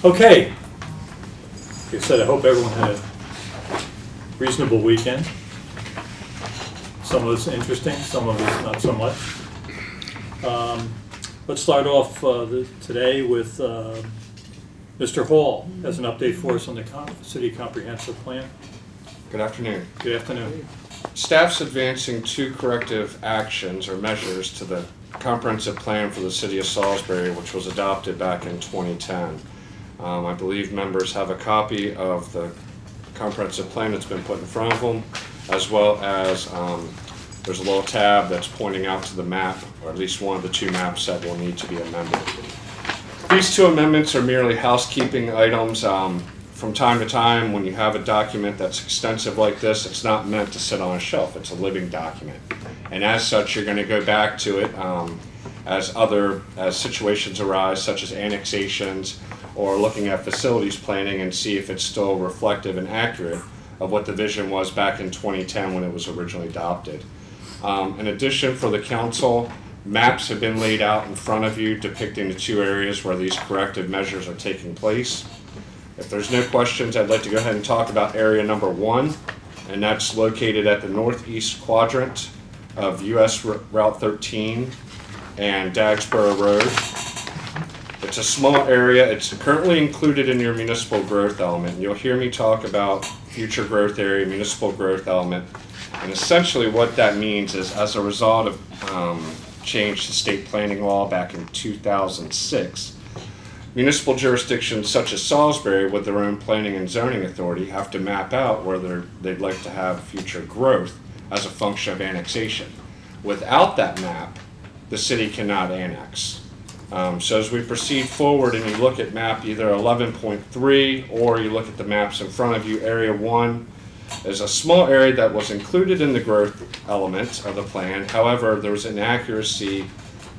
Okay. Like I said, I hope everyone had a reasonable weekend. Some of it's interesting, some of it's not so much. Let's start off today with Mr. Hall has an update for us on the city comprehensive plan. Good afternoon. Good afternoon. Staff's advancing 2 corrective actions or measures to the comprehensive plan for the city of Salisbury, which was adopted back in 2010. I believe members have a copy of the comprehensive plan that's been put in front of them, as well as there's a little tab that's pointing out to the map, or at least one of the 2 maps that will need to be amended. These 2 amendments are merely housekeeping items. From time to time, when you have a document that's extensive like this, it's not meant to sit on a shelf. It's a living document. And as such, you're going to go back to it as situations arise, such as annexations or looking at facilities planning, and see if it's still reflective and accurate of what the vision was back in 2010 when it was originally adopted. In addition, for the council, maps have been laid out in front of you depicting the 2 areas where these corrective measures are taking place. If there's no questions, I'd like to go ahead and talk about area number 1, and that's located at the northeast quadrant of US Route 13 and Dagsboro Road. It's a small area. It's currently included in your municipal growth element. You'll hear me talk about future growth area, municipal growth element, and essentially what that means is, as a result of change to state planning law back in 2006, municipal jurisdictions such as Salisbury, with their own planning and zoning authority, have to map out where they'd like to have future growth as a function of annexation. Without that map, the city cannot annex. So as we proceed forward and you look at map either 11.3 or you look at the maps in front of you, area 1 is a small area that was included in the growth element of the plan. However, there was inaccuracy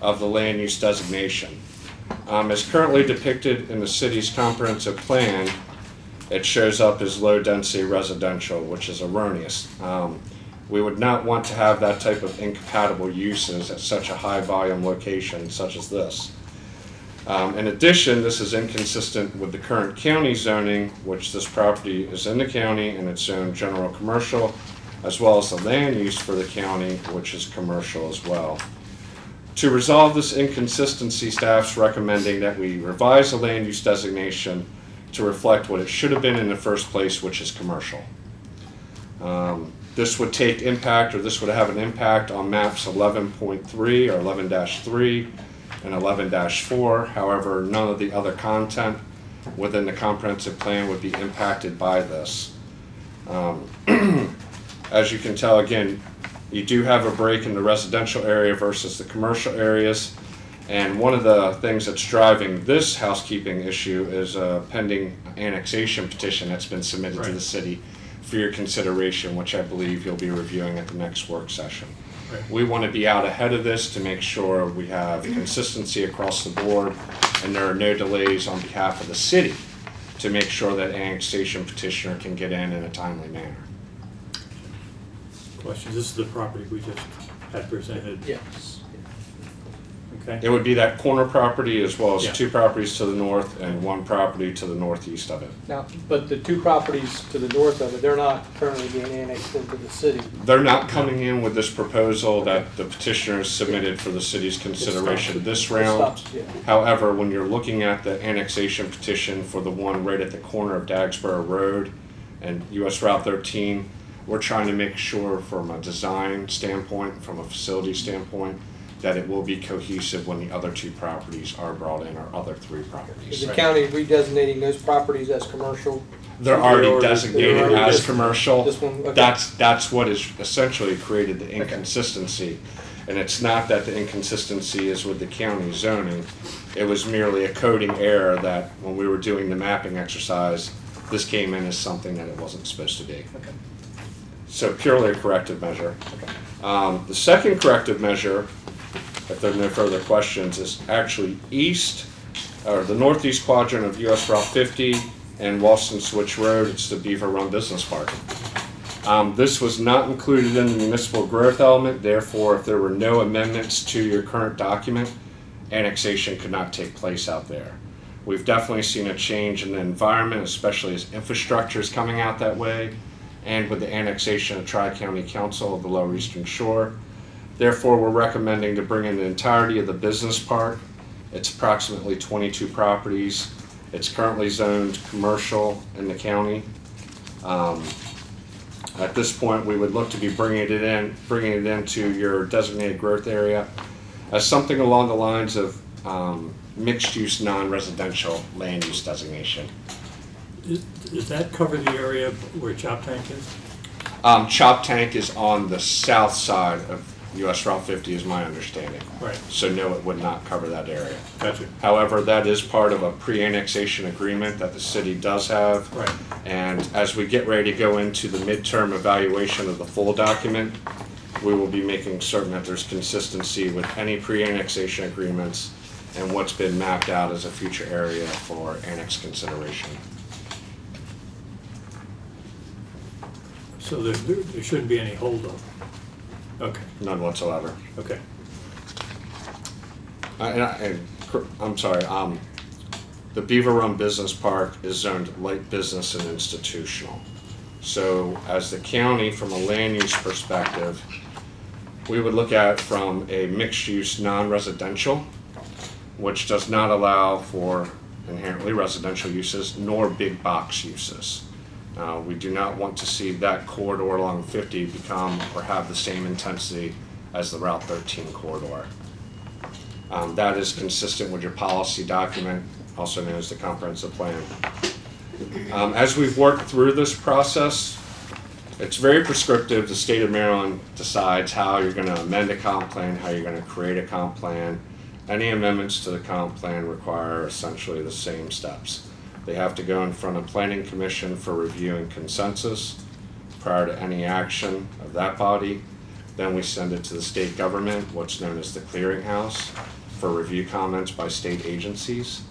of the land use designation. As currently depicted in the city's comprehensive plan, it shows up as low density residential, which is erroneous. We would not want to have that type of incompatible uses at such a high volume location such as this. In addition, this is inconsistent with the current county zoning, which this property is in the county and it's zoned general commercial, as well as the land use for the county, which is commercial as well. To resolve this inconsistency, staff's recommending that we revise the land use designation to reflect what it should have been in the first place, which is commercial. This would take impact, or this would have an impact on maps 11.3 or 11-3 and 11-4. However, none of the other content within the comprehensive plan would be impacted by this. As you can tell, again, you do have a break in the residential area versus the commercial areas. And one of the things that's driving this housekeeping issue is a pending annexation petition that's been submitted to the city for your consideration, which I believe you'll be reviewing at the next work session. Right. We want to be out ahead of this to make sure we have consistency across the board and there are no delays on behalf of the city to make sure that annexation petitioner can get in a timely manner. Questions? This is the property we just had presented. Yes. Okay. It would be that corner property as well as Yeah. 2 properties to the north and 1 property to the northeast of it. Now, but the 2 properties to the north of it, they're not currently being annexed into the city. They're not coming in with this proposal that the petitioner submitted for the city's consideration this round. Yeah. However, when you're looking at the annexation petition for the one right at the corner of Dagsboro Road and US Route 13, we're trying to make sure from a design standpoint, from a facility standpoint, that it will be cohesive when the other 2 properties are brought in, or other 3 properties. Is the county redesignating those properties as commercial? They're already designated as commercial. This one, okay. That's what has essentially created the inconsistency. And it's not that the inconsistency is with the county zoning. It was merely a coding error that when we were doing the mapping exercise, this came in as something that it wasn't supposed to be. Okay. So purely a corrective measure. The second corrective measure, if there are no further questions, is actually the northeast quadrant of US Route 50 and Walston Switch Road. It's the Beaver Run Business Park. This was not included in the municipal growth element. Therefore, if there were no amendments to your current document, annexation could not take place out there. We've definitely seen a change in the environment, especially as infrastructure is coming out that way, and with the annexation of Tri-County Council of the Lower Eastern Shore. Therefore, we're recommending to bring in the entirety of the business park. It's approximately 22 properties. It's currently zoned commercial in the county. At this point, we would look to be bringing it into your designated growth area as something along the lines of mixed-use, non-residential land use designation. Does that cover the area where Chop Tank is? Chop Tank is on the south side of US Route 50 is my understanding. Right. So no, it would not cover that area. Gotcha. However, that is part of a pre-annexation agreement that the city does have. Right. And as we get ready to go into the midterm evaluation of the full document, we will be making certain that there's consistency with any pre-annexation agreements and what's been mapped out as a future area for annex consideration. So there shouldn't be any holdup? Okay, None whatsoever. okay. I'm sorry, the Beaver Run Business Park is zoned light business and institutional. So as the county, from a land use perspective, we would look at from a mixed use non-residential, which does not allow for inherently residential uses nor big box uses. We do not want to see that corridor along 50 become or have the same intensity as the Route 13 corridor. That is consistent with your policy document, also known as the comprehensive plan. As we've worked through this process, it's very prescriptive. The state of Maryland decides how you're going to amend a comp plan, how you're going to create a comp plan. Any amendments to the comp plan require essentially the same steps. They have to go in front of Planning Commission for review and consensus prior to any action of that body. Then we send it to the state government, what's known as the clearinghouse, for review comments by state agencies.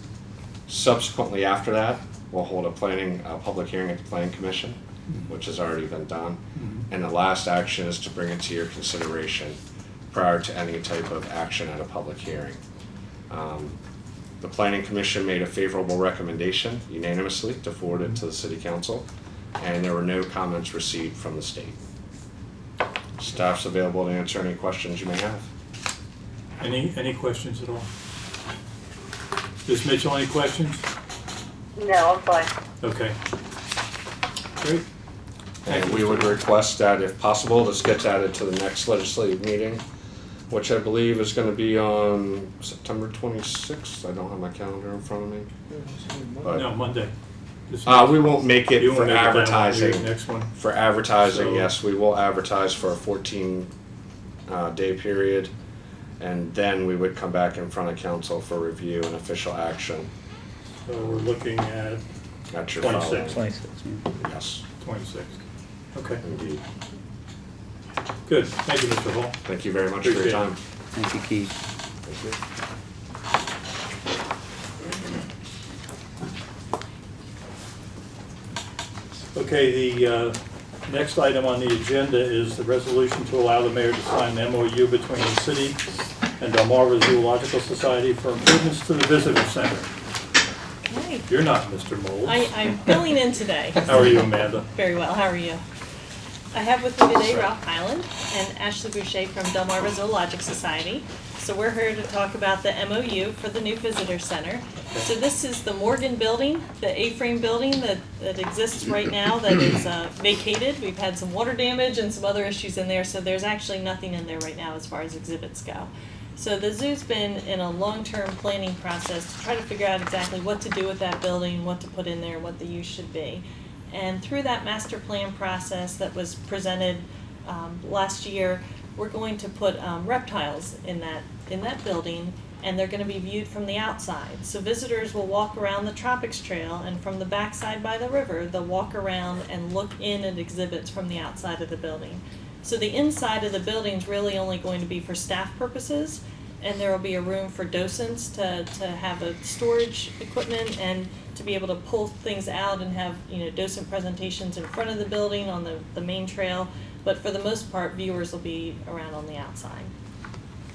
Subsequently after that, we'll hold a public hearing at the Planning Commission, which has already been done. And the last action is to bring it to your consideration prior to any type of action at a public hearing. The Planning Commission made a favorable recommendation unanimously to forward it to the City Council, and there were no comments received from the state. Staff's available to answer any questions you may have. Any questions at all? Ms. Mitchell, any questions? No, I'm fine. Okay. Great. And we would request that, if possible, this gets added to the next legislative meeting, which I believe is going to be on September 26th. I don't have my calendar in front of me. No, Monday. We won't make it You for won't make it that one, advertising. your next one. For advertising, So- yes, we will advertise for a 14-day period, and then we would come back in front of council for review and official action So we're looking at at your 26th. following. 26, yeah. Yes, 26th. Okay, indeed. good. Thank you, Mr. Hall. Thank you very much for your Appreciate it. time. Thank you, Keith. Thank you. Okay, the next item on the agenda is the resolution to allow the mayor to sign the MOU between the city and Delmarva Zoological Society for improvements to the visitor center. Hi. You're not Mr. Moles. I'm filling in today. How are you, Amanda? Very well, how are you? I have with me today Ralph Highland and Ashley Boucher from Delmarva Zoologic Society. So we're here to talk about the MOU for the new visitor center. So this is the Morgan building, the A-frame building that exists right now that is vacated. We've had some water damage and some other issues in there, so there's actually nothing in there right now as far as exhibits go. So the zoo's been in a long-term planning process to try to figure out exactly what to do with that building, what to put in there, what the use should be. And through that master plan process that was presented last year, we're going to put reptiles in that building, and they're going to be viewed from the outside. So visitors will walk around the Tropics Trail, and from the backside by the river, they'll walk around and look in at exhibits from the outside of the building. So the inside of the building is really only going to be for staff purposes, and there will be a room for docents to have a storage equipment and to be able to pull things out and have, docent presentations in front of the building on the main trail. But for the most part, viewers will be around on the outside.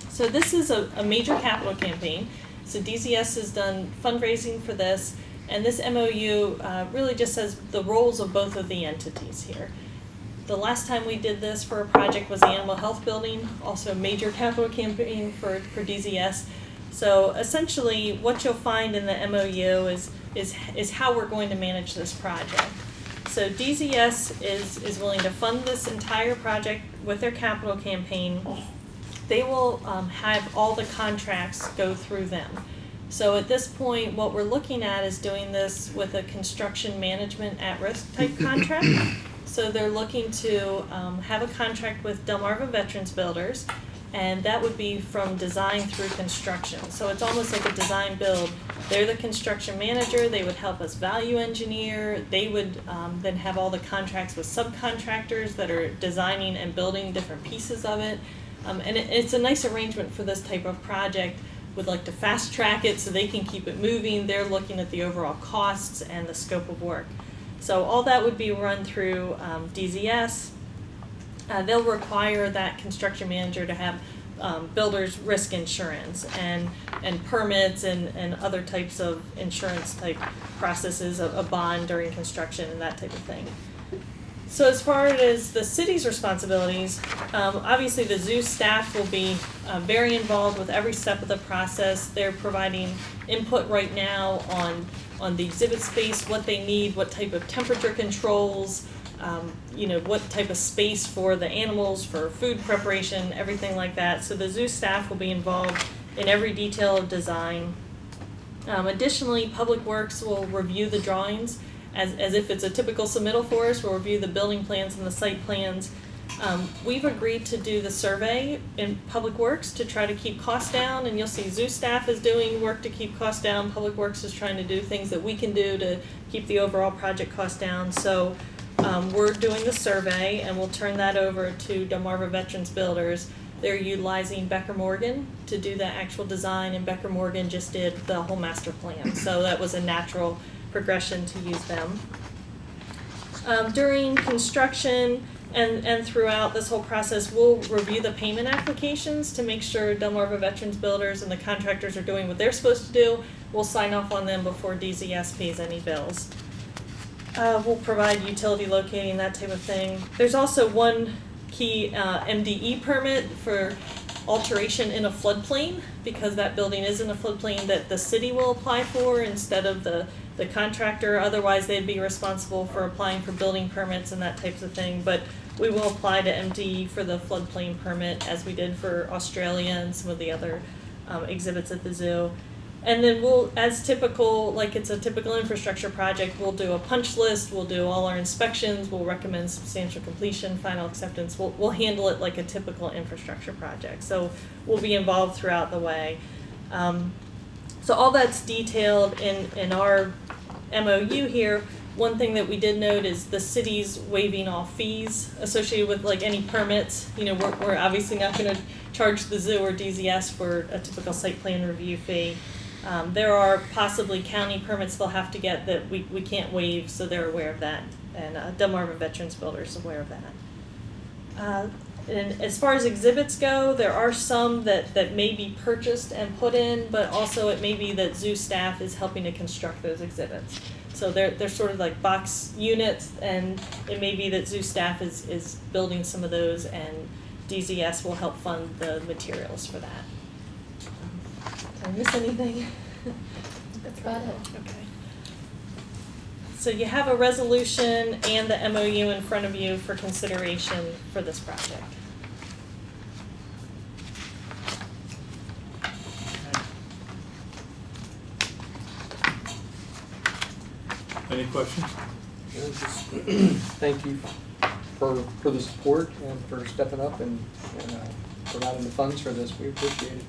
So this is a major capital campaign. So DZS has done fundraising for this, and this MOU really just says the roles of both of the entities here. The last time we did this for a project was the Animal Health Building, also a major capital campaign for DZS. So essentially, what you'll find in the MOU is how we're going to manage this project. So DZS is willing to fund this entire project with their capital campaign. They will have all the contracts go through them. So at this point, what we're looking at is doing this with a construction management at-risk type contract. So they're looking to have a contract with Delmarva Veterans Builders, and that would be from design through construction. So it's almost like a design build. They're the construction manager, they would help us value engineer, they would then have all the contracts with subcontractors that are designing and building different pieces of it. And it's a nice arrangement for this type of project. Would like to fast track it so they can keep it moving. They're looking at the overall costs and the scope of work. So all that would be run through DZS. They'll require that construction manager to have builder's risk insurance and permits and other types of insurance type processes, a bond during construction and that type of thing. So as far as the city's responsibilities, obviously the zoo staff will be very involved with every step of the process. They're providing input right now on the exhibit space, what they need, what type of temperature controls, what type of space for the animals, for food preparation, everything like that. So the zoo staff will be involved in every detail of design. Additionally, Public Works will review the drawings as if it's a typical submittal for us. We'll review the building plans and the site plans. We've agreed to do the survey in Public Works to try to keep costs down, and you'll see zoo staff is doing work to keep costs down. Public Works is trying to do things that we can do to keep the overall project cost down. So we're doing the survey, and we'll turn that over to Delmarva Veterans Builders. They're utilizing Becker Morgan to do the actual design, and Becker Morgan just did the whole master plan. So that was a natural progression to use them. During construction and throughout this whole process, we'll review the payment applications to make sure Delmarva Veterans Builders and the contractors are doing what they're supposed to do. We'll sign off on them before DZS pays any bills. We'll provide utility locating, that type of thing. There's also one key MDE permit for alteration in a floodplain, because that building is in a floodplain that the city will apply for instead of the contractor. Otherwise, they'd be responsible for applying for building permits and that types of thing. But we will apply to MDE for the floodplain permit, as we did for Australia and some of the other exhibits at the zoo. And then we'll, as typical, like it's a typical infrastructure project, we'll do a punch list, we'll do all our inspections, we'll recommend substantial completion, final acceptance. We'll handle it like a typical infrastructure project. So we'll be involved throughout the way. So all that's detailed in our MOU here. One thing that we did note is the city's waiving all fees associated with like any permits. We're obviously not going to charge the zoo or DZS for a typical site plan review fee. There are possibly county permits they'll have to get that we can't waive, so they're aware of that. And Delmarva Veterans Builders is aware of that. And as far as exhibits go, there are some that may be purchased and put in, but also it may be that zoo staff is helping to construct those exhibits. So they're sort of like box units, and it may be that zoo staff is building some of those, and DZS will help fund the materials for that. Did I miss anything? That's about it. Okay. So you have a resolution and the MOU in front of you for consideration for this project. Any questions? Thank you for the support and for stepping up and providing the funds for this. We appreciate it.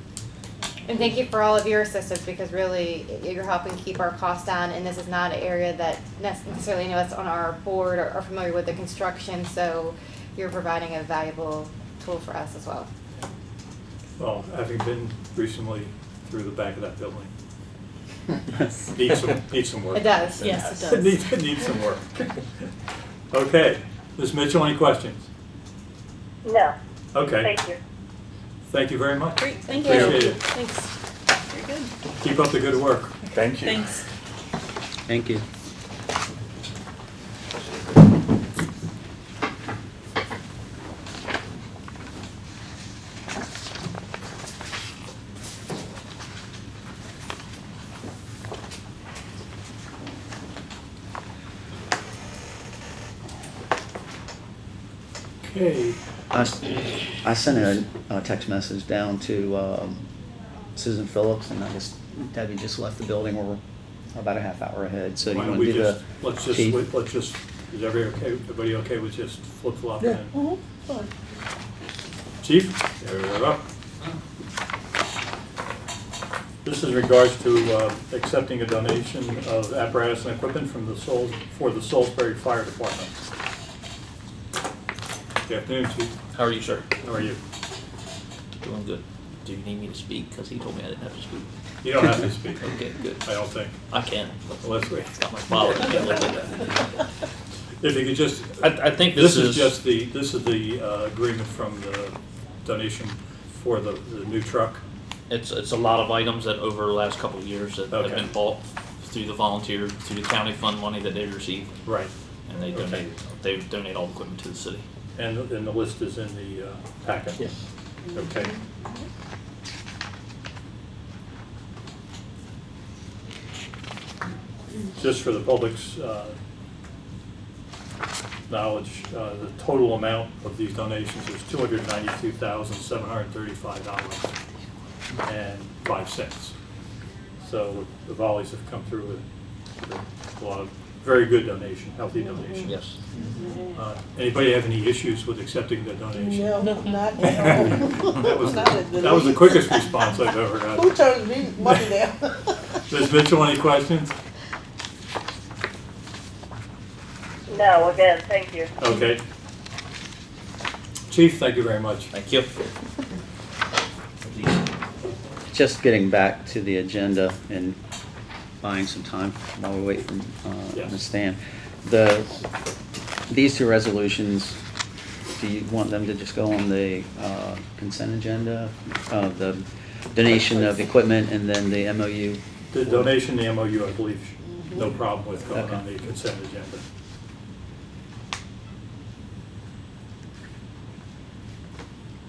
And thank you for all of your assistance, because really you're helping keep our costs down, and this is not an area that necessarily any of us on our board are familiar with the construction, so you're providing a valuable tool for us as well. Well, having been recently through the back of that building, needs some work. It does. Yes, it does. It needs some work. Okay, Ms. Mitchell, any questions? No, Okay, thank you. thank you very much. Great, thank you. Appreciate it. Thanks. good. Keep up the good work. Thank you. Thanks. Thank you. Okay, I sent a text message down to Susan Phillips, and I guess Debbie just left the building. We're about a half hour ahead, so you why don't want we to do just, the chief? let's just, is everybody okay with just flip-flopping in? Fine. Chief, you're up. This is in regards to accepting a donation of apparatus and equipment from for the Salisbury Fire Department. Good afternoon, Chief. How are you, sir? How are you? Doing good. Do you need me to speak? Because he told me I didn't have to speak. You don't have to speak. Okay, good. I don't think. I can. Let's wait. It's not my father. I can't live with that. If you could just, I think this is just this is the agreement from the donation for the new truck. It's a lot of items that over the last couple of years that have Okay. been bought through the volunteer, through the county fund money that they receive, Right. and they Okay. donate all the equipment to the city. And the list is in the packet? Yes. Okay. Just for the public's knowledge, the total amount of these donations is $292,735.05. So the volleys have come through with a lot of very good donation, healthy donation. Yes. Anybody have any issues with accepting the donation? No, not at all. That was, Not at the that was the least. quickest response I've ever Who had. turns me money down? Ms. Mitchell, any questions? No, again, thank you. Okay. Chief, thank you very much. Thank you. Just getting back to the agenda and buying some time while we wait for Yes. Ms. Stan. These two resolutions, do you want them to just go on the consent agenda? The donation of equipment and then the MOU? The donation, the MOU, I believe, no problem with going Okay. on the consent agenda.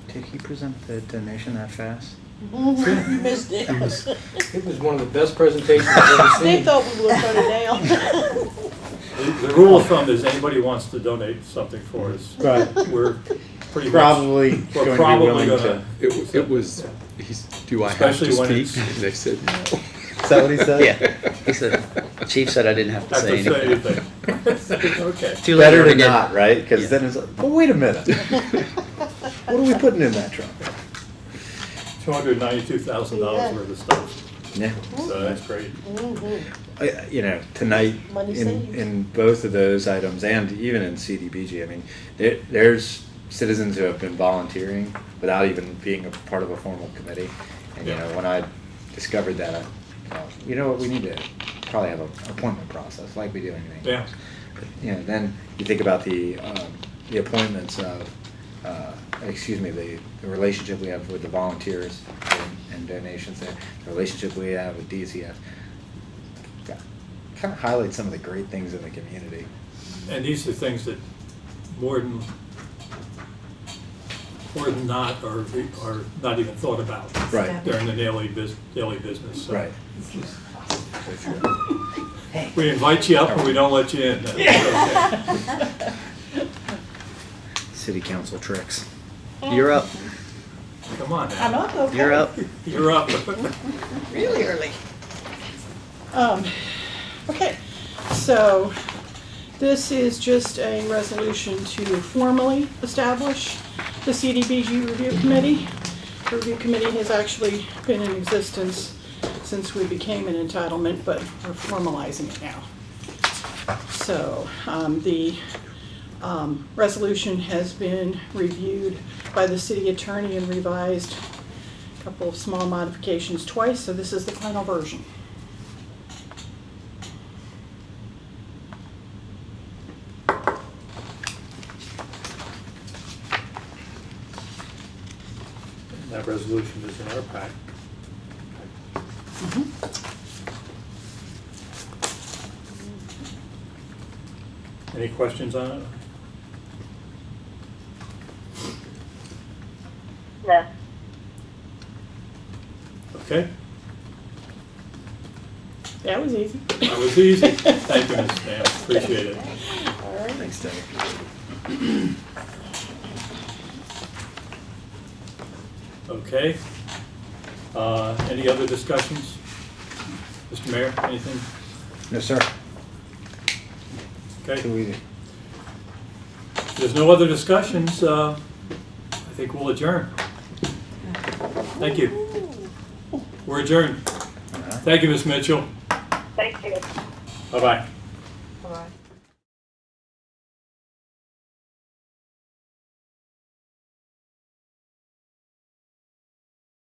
Did he present the donation that fast? You missed it. It was one of the best presentations I've ever They seen. thought we were gonna turn it down. The rule of thumb is anybody wants to donate something for us. Right. We're pretty Probably much, going we're to be probably willing to. gonna. It was, do I have to Especially when speak? it's- And they said no. Is that what he said? Yeah, he said, Chief said I didn't have to Have say to say anything. anything. Okay. Too late Better to again. not, right? Because Yeah. then it's like, well, wait a minute. What are we putting in that truck? $292,000 worth of stuff, Yeah. so that's great. You know, tonight, Money in saved. both of those items, and even in CDBG, I mean, there's citizens who have been volunteering without even being a part of a formal committee. And, you Yeah. know, when I discovered that, you know what, we need to probably have an appointment process, like we do anything Yeah. else. But, you know, then you think about the appointments of, the relationship we have with the volunteers and donations there, the relationship we have with DCF. Kind of highlight some of the great things in the community. And these are things that more than not are not even thought about Right. during the daily business. So Right. we invite you up and we don't let you in. That's okay. City council tricks. You're up, Come on I'm now. up, okay. you're up. You're up. Really early. Okay, so this is just a resolution to formally establish the CDBG Review Committee. The Review Committee has actually been in existence since we became an entitlement, but we're formalizing it now. So the resolution has been reviewed by the city attorney and revised a couple of small modifications twice, so this is the final version. That resolution is in our pack. Any questions on it? No. Okay, That was easy. that was easy. Thank you, Ms. Stamp, appreciate it. All right. Thanks, Debbie. Okay. Any other discussions? Mr. Mayor, anything? No, sir. Okay, Too easy. if there's no other discussions, I think we'll adjourn. Thank you. We're adjourned. Thank you, Ms. Mitchell. Thank you. Bye-bye.